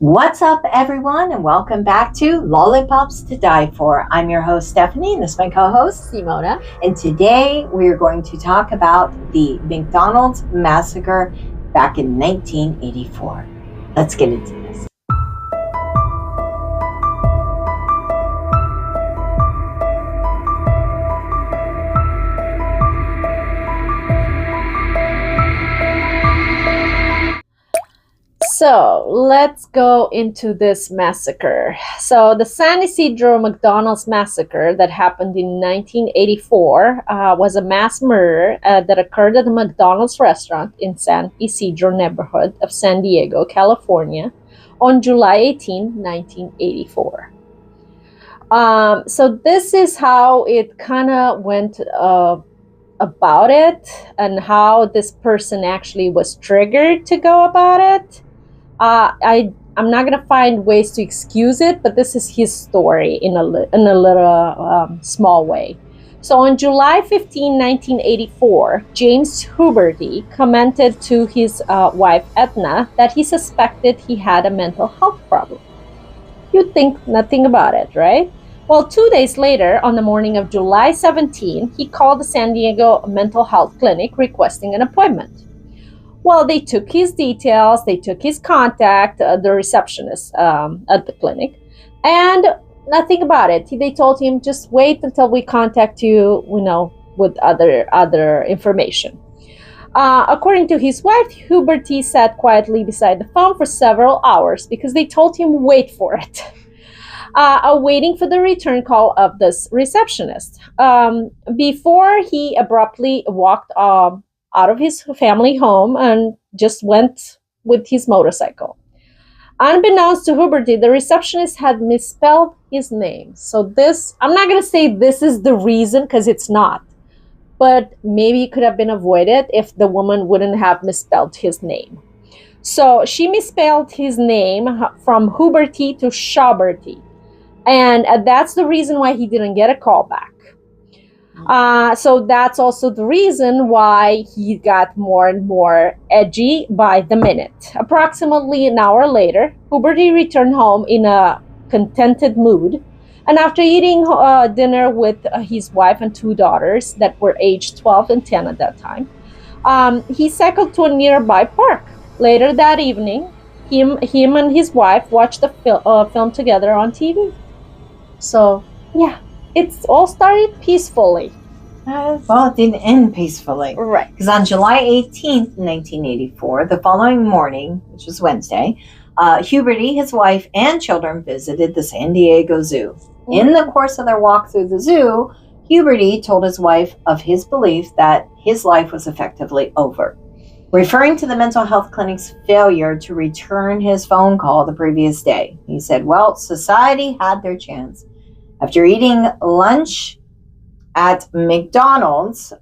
What's up, everyone, and welcome back to Lollipops to Die For. I'm your host, Stephanie, and this is my co-host, Simona. And today we're going to talk about the McDonald's Massacre back in 1984. Let's get into this. So let's go into this massacre. So the San Ysidro McDonald's massacre that happened in 1984 was a mass murder that occurred at a McDonald's restaurant in San Ysidro neighborhood of San Diego, California on July 18, 1984. So this is how it kind of went about it and how this person actually was triggered to go about it. I'm not gonna find ways to excuse it, but this is his story in a little small way. So on July 15, 1984, James Huberty commented to his wife Edna that he suspected he had a mental health problem. You'd think nothing about it, right? Well, 2 days later, on the morning of July 17, he called the San Diego mental health clinic requesting an appointment. Well, they took his details, they took his contact, the receptionist at the clinic, and nothing about it. They told him, just wait until we contact you, with other information. According to his wife, Huberty sat quietly beside the phone for several hours because they told him, wait for it. Waiting for the return call of this receptionist. Before he abruptly walked out of his family home and just went with his motorcycle. Unbeknownst to Huberty, the receptionist had misspelled his name. So this, I'm not going to say this is the reason, because it's not. But maybe it could have been avoided if the woman wouldn't have misspelled his name. So she misspelled his name from Huberty to Huberty. And that's the reason why he didn't get a call back. So that's also the reason why he got more and more edgy by the minute. Approximately an hour later, Huberty returned home in a contented mood. And after eating dinner with his wife and two daughters that were aged 12 and 10 at that time, he cycled to a nearby park. Later that evening, him and his wife watched the film together on TV. So, yeah. It's all started peacefully. Well, it didn't end peacefully. Right. Because on July 18th, 1984, the following morning, which was Wednesday, Huberty, his wife, and children visited the San Diego Zoo. Mm-hmm. In the course of their walk through the zoo, Huberty told his wife of his belief that his life was effectively over, referring to the mental health clinic's failure to return his phone call the previous day. He said, well, society had their chance. After eating lunch at McDonald's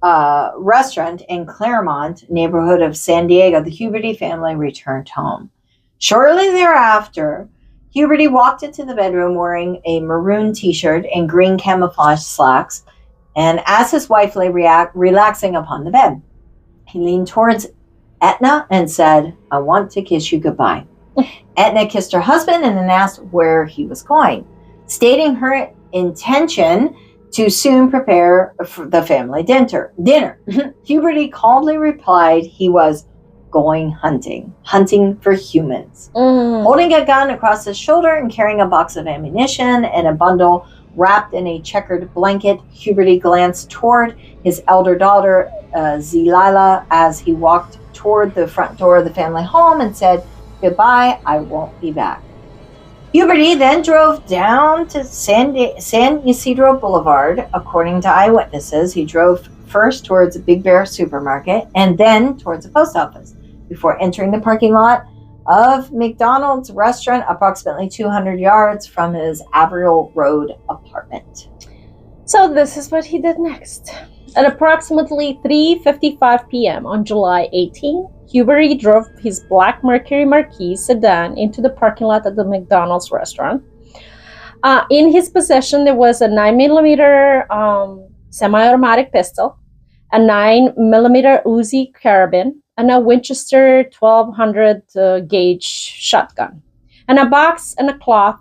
restaurant in Claremont, neighborhood of San Diego, the Huberty family returned home. Shortly thereafter, Huberty walked into the bedroom wearing a maroon t-shirt and green camouflage slacks, and as his wife lay relaxing upon the bed, he leaned towards Etna and said, I want to kiss you goodbye. Etna kissed her husband and then asked where he was going, stating her intention to soon prepare for the family dinner. Huberty calmly replied he was going hunting for humans. Holding a gun across his shoulder and carrying a box of ammunition and a bundle wrapped in a checkered blanket, Huberty glanced toward his elder daughter, Zelila, as he walked toward the front door of the family home and said, goodbye, I won't be back. Huberty then drove down to San Ysidro Boulevard. According to eyewitnesses, he drove first towards a Big Bear supermarket and then towards the post office before entering the parking lot of McDonald's restaurant approximately 200 yards from his Averill Road apartment. So this is what he did next. At approximately 3:55 p.m. on July 18, Huberty drove his black Mercury Marquis sedan into the parking lot at the McDonald's restaurant. In his possession, there was a 9mm semi-automatic pistol, a 9mm Uzi carabin, and a Winchester 1200 gauge shotgun. and a box and a cloth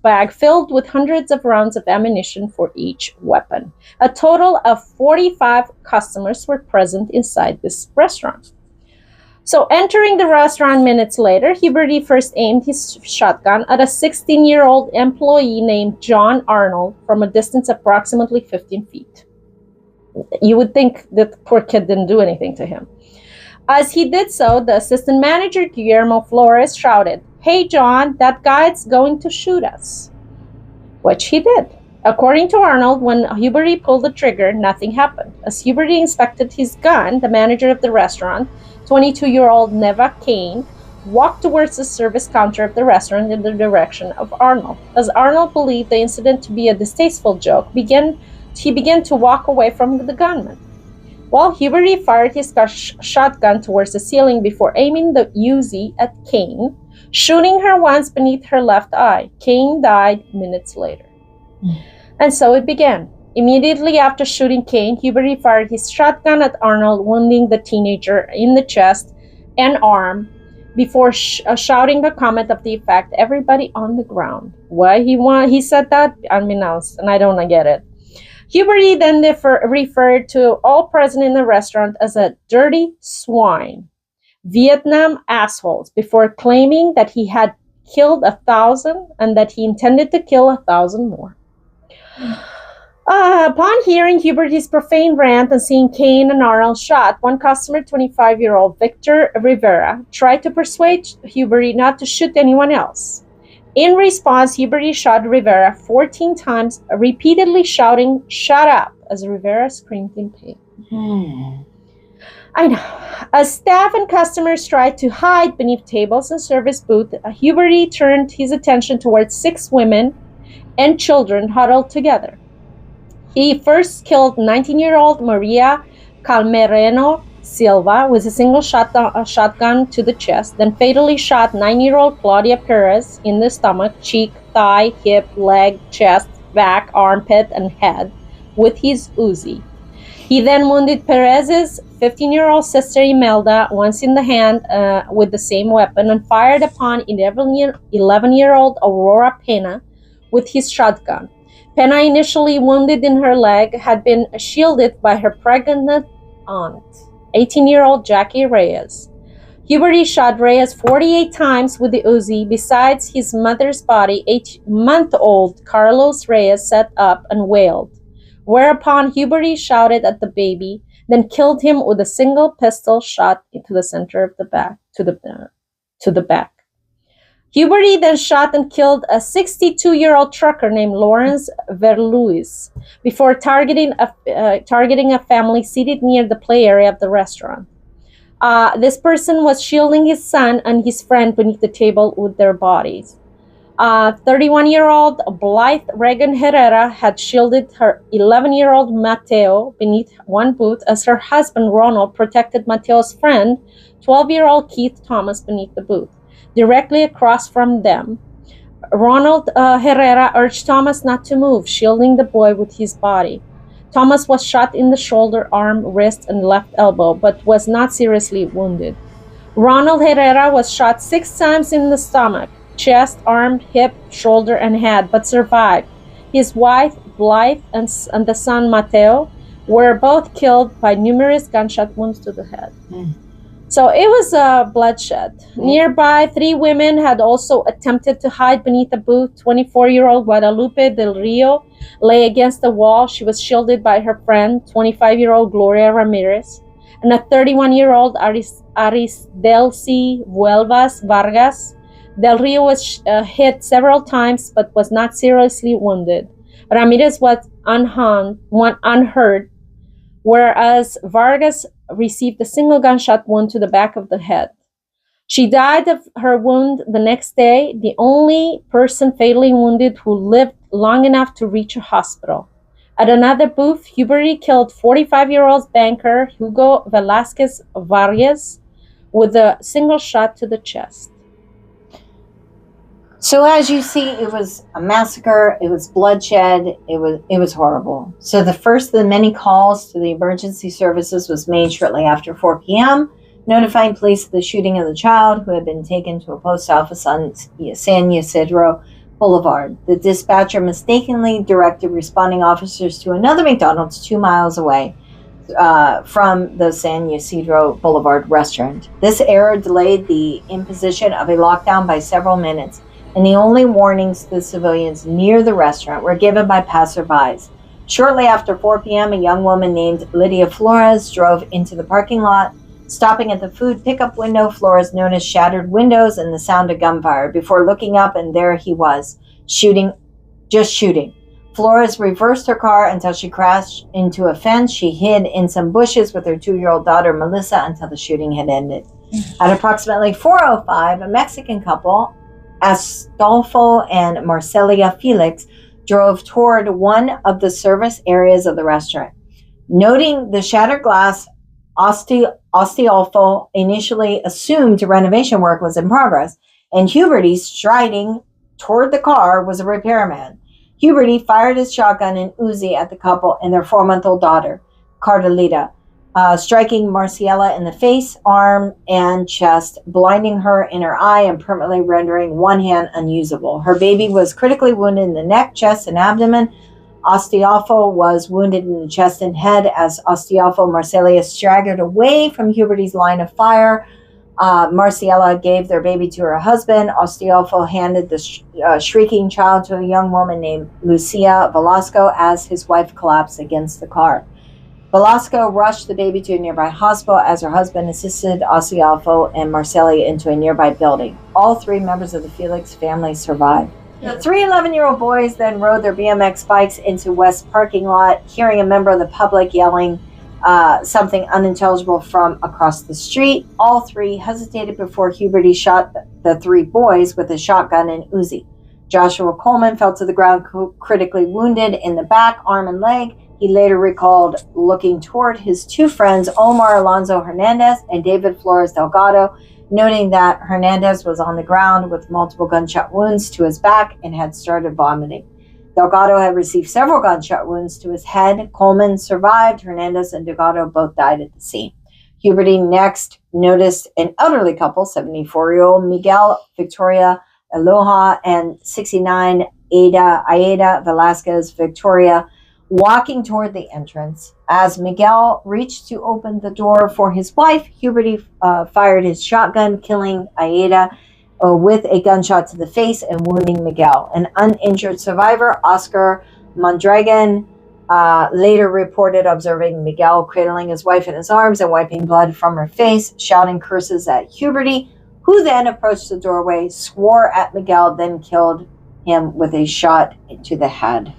bag filled with hundreds of rounds of ammunition for each weapon. A total of 45 customers were present inside this restaurant. So entering the restaurant minutes later, Huberty first aimed his shotgun at a 16-year-old employee named John Arnold from a distance of approximately 15 feet. You would think that the poor kid didn't do anything to him. As he did so, the assistant manager, Guillermo Flores, shouted, "Hey, John, that guy's going to shoot us," which he did. According to Arnold, when Huberty pulled the trigger, nothing happened. As Huberty inspected his gun, the manager of the restaurant, 22-year-old Neva Kane, walked towards the service counter of the restaurant in the direction of Arnold. As Arnold believed the incident to be a distasteful joke, he began to walk away from the gunman. While Huberty fired his shotgun towards the ceiling before aiming the Uzi at Kane, shooting her once beneath her left eye. Kane died minutes later. And so it began. Immediately after shooting Kane, Huberty fired his shotgun at Arnold, wounding the teenager in the chest and arm before shouting a comment of the effect, "Everybody on the ground." Why he said that, unbeknownst, and I don't get it. Huberty then referred to all present in the restaurant as a dirty swine, Vietnam assholes, before claiming that he had killed 1,000 and that he intended to kill 1,000 more. Upon hearing Huberty's profane rant and seeing Kane and Arnold shot, one customer, 25-year-old Victor Rivera, tried to persuade Huberty not to shoot anyone else. In response, Huberty shot Rivera 14 times, repeatedly shouting, "Shut up," as Rivera screamed in pain. I know. As staff and customers tried to hide beneath tables and service booth, Huberty turned his attention towards 6 women and children huddled together. He first killed 19-year-old Maria Calmereno Silva with a single shotgun to the chest, then fatally shot 9-year-old Claudia Perez in the stomach, cheek, thigh, hip, leg, chest, back, armpit, and head with his Uzi. He then wounded Perez's 15-year-old sister Imelda once in the hand with the same weapon and fired upon 11-year-old Aurora Pena with his shotgun. Pena, initially wounded in her leg, had been shielded by her pregnant aunt, 18-year-old Jackie Reyes. Huberty shot Reyes 48 times with the Uzi. Besides his mother's body, 8-month-old Carlos Reyes sat up and wailed, whereupon Huberty shouted at the baby, then killed him with a single pistol shot into the center of the back, to the back. Huberty then shot and killed a 62-year-old trucker named Lawrence Verluis before targeting a family seated near the play area of the restaurant. This person was shielding his son and his friend beneath the table with their bodies. 31-year-old Blythe Reagan Herrera had shielded her 11-year-old Mateo beneath one booth as her husband Ronald protected Mateo's friend, 12-year-old Keith Thomas, beneath the booth. Directly across from them, Ronald Herrera urged Thomas not to move, shielding the boy with his body. Thomas was shot in the shoulder, arm, wrist, and left elbow, but was not seriously wounded. Ronald Herrera was shot 6 times in the stomach, chest, arm, hip, shoulder, and head, but survived. His wife, Blythe, and the son, Mateo, were both killed by numerous gunshot wounds to the head. So it was bloodshed. Nearby, 3 women had also attempted to hide beneath a booth. 24-year-old Guadalupe Del Rio lay against the wall. She was shielded by her friend, 25-year-old Gloria Ramirez, and a 31-year-old Arisdelcy Vuelvas Vargas. Del Rio was hit several times but was not seriously wounded. Ramirez was unhurt, whereas Vargas received a single gunshot wound to the back of the head. She died of her wound the next day, the only person fatally wounded who lived long enough to reach a hospital. At another booth, Huberty killed 45-year-old banker Hugo Velasquez Vargas with a single shot to the chest. So as you see, it was a massacre. It was bloodshed. It was horrible. So the first of the many calls to the emergency services was made shortly after 4 p.m. notifying police of the shooting of the child, who had been taken to a post office on San Ysidro Boulevard. The dispatcher mistakenly directed responding officers to another McDonald's 2 miles away from the San Ysidro Boulevard restaurant. This error delayed the imposition of a lockdown by several minutes, and the only warnings to the civilians near the restaurant were given by passerbys. Shortly after 4 p.m., a young woman named Lydia Flores drove into the parking lot. Stopping at the food pickup window, Flores noticed shattered windows and the sound of gunfire. Before looking up, and there he was, shooting. Flores reversed her car until she crashed into a fence. She hid in some bushes with her 2-year-old daughter, Melissa, until the shooting had ended. At approximately 4:05, a Mexican couple, Astolfo and Marcelia Felix, drove toward one of the service areas of the restaurant. Noting the shattered glass, Astolfo initially assumed renovation work was in progress, and Huberty, striding toward the car, was a repairman. Huberty fired his shotgun and Uzi at the couple and their 4-month-old daughter, Cardelita, striking Marciela in the face, arm, and chest, blinding her in her eye and permanently rendering one hand unusable. Her baby was critically wounded in the neck, chest, and abdomen. Astolfo was wounded in the chest and head. As Astolfo, Marcelia staggered away from Huberty's line of fire. Marciela gave their baby to her husband. Astolfo handed the shrieking child to a young woman named Lucia Velasco as his wife collapsed against the car. Velasco rushed the baby to a nearby hospital as her husband assisted Astolfo and Marcelia into a nearby building. All 3 members of the Felix family survived. The 3 11-year-old boys then rode their BMX bikes into West parking lot, hearing a member of the public yelling something unintelligible from across the street. All 3 hesitated before Huberty shot the 3 boys with a shotgun and Uzi. Joshua Coleman fell to the ground critically wounded in the back, arm, and leg. He later recalled looking toward his 2 friends, Omar Alonso Hernandez and David Flores Delgado, noting that Hernandez was on the ground with multiple gunshot wounds to his back and had started vomiting. Delgado had received several gunshot wounds to his head. Coleman survived. Hernandez and Delgado both died at the scene. Huberty next noticed an elderly couple, 74-year-old Miguel Victoria Aloha and 69 Aida Velasquez Victoria, walking toward the entrance. As Miguel reached to open the door for his wife, Huberty fired his shotgun, killing Aida with a gunshot to the face and wounding Miguel. An uninjured survivor, Oscar Mondragon, later reported observing Miguel cradling his wife in his arms and wiping blood from her face, shouting curses at Huberty, who then approached the doorway, swore at Miguel, then killed him with a shot to the head.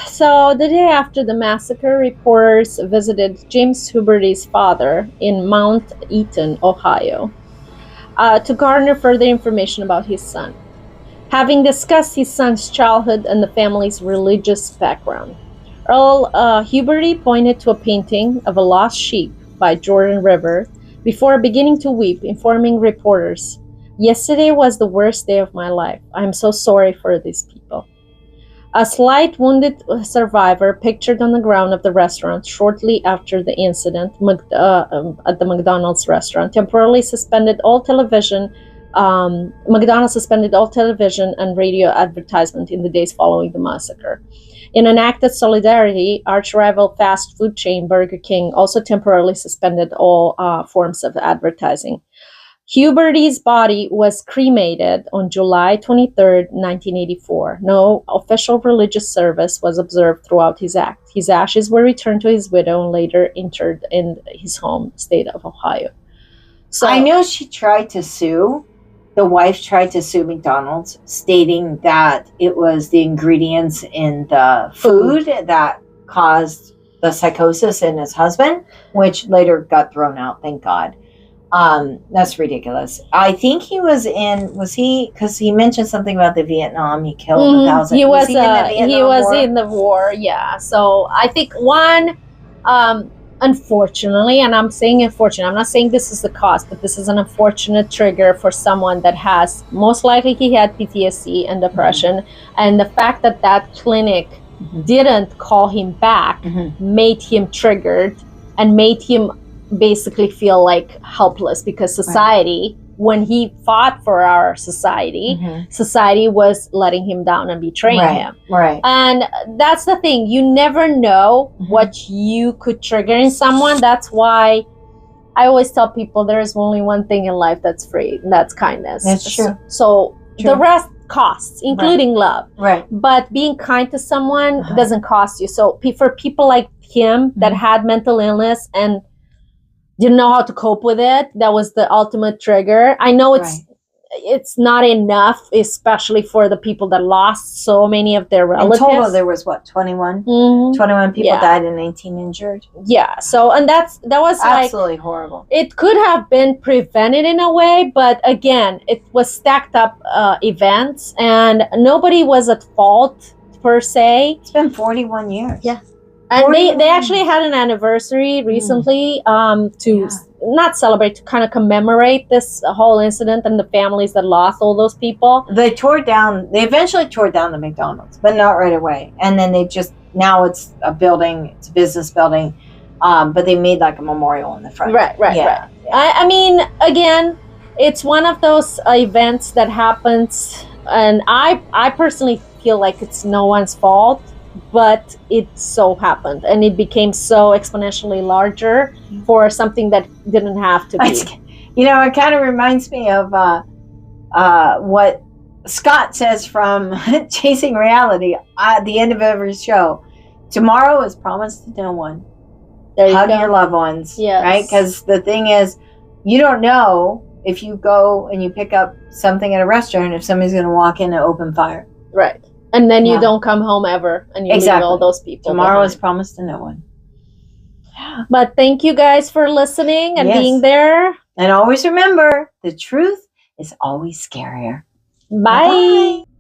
So the day after the massacre, reporters visited James Huberty's father in Mount Eaton, Ohio, to garner further information about his son. Having discussed his son's childhood and the family's religious background, Earl Huberty pointed to a painting of a lost sheep by Jordan River before beginning to weep, informing reporters, "Yesterday was the worst day of my life. I am so sorry for these people." A slight wounded survivor pictured on the ground of the restaurant shortly after the incident at the McDonald's restaurant temporarily suspended all television. McDonald's suspended all television and radio advertisement in the days following the massacre. In an act of solidarity, arch-rival fast food chain Burger King also temporarily suspended all forms of advertising. Huberty's body was cremated on July 23, 1984. No official religious service was observed throughout his act. His ashes were returned to his widow and later interred in his home state of Ohio. So I know she tried to sue. The wife tried to sue McDonald's, stating that it was the ingredients in the food that caused the psychosis in his husband, which later got thrown out, thank God. That's ridiculous. I think he was because he mentioned something about the Vietnam, he killed 1,000. He was in the war, yeah. So I think unfortunately, and I'm saying unfortunate, I'm not saying this is the cause, but this is an unfortunate trigger for someone that has, most likely he had PTSD and depression, and the fact that that clinic didn't call him back made him triggered and made him basically feel like helpless because society, when he fought for our society, society was letting him down and betraying him. Right. And that's the thing. You never know what you could trigger in someone. That's why I always tell people there's only one thing in life that's free, and that's kindness. That's true. So the rest costs, including love. Right. But being kind to someone doesn't cost you. So for people like him that had mental illness and didn't know how to cope with it, that was the ultimate trigger. I know it's not enough, especially for the people that lost so many of their relatives. In total, there was what, 21? 21 people died and 19 injured. Yeah. So, and that was absolutely horrible. It could have been prevented in a way, but again, it was stacked up events, and nobody was at fault per se. It's been 41 years. Yeah. And they actually had an anniversary recently to not celebrate, to kind of commemorate this whole incident and the families that lost all those people. They eventually tore down the McDonald's, but not right away. And then now it's a building, it's a business building, but they made like a memorial in the front. Right. Yeah. I mean, again, it's one of those events that happens, and I personally feel like it's no one's fault. But it so happened, and it became so exponentially larger for something that didn't have to be. It kind of reminds me of what Scott says from Chasing Reality at the end of every show. Tomorrow is promised to no one. Hug your loved ones, right? Because the thing is, you don't know if you go and you pick up something at a restaurant if somebody's going to walk in and open fire. Right. And then you don't come home ever, and you leave all those people Tomorrow behind. is promised to no one. But thank you guys for listening and being there. And always remember, the truth is always scarier. Bye. Bye-bye.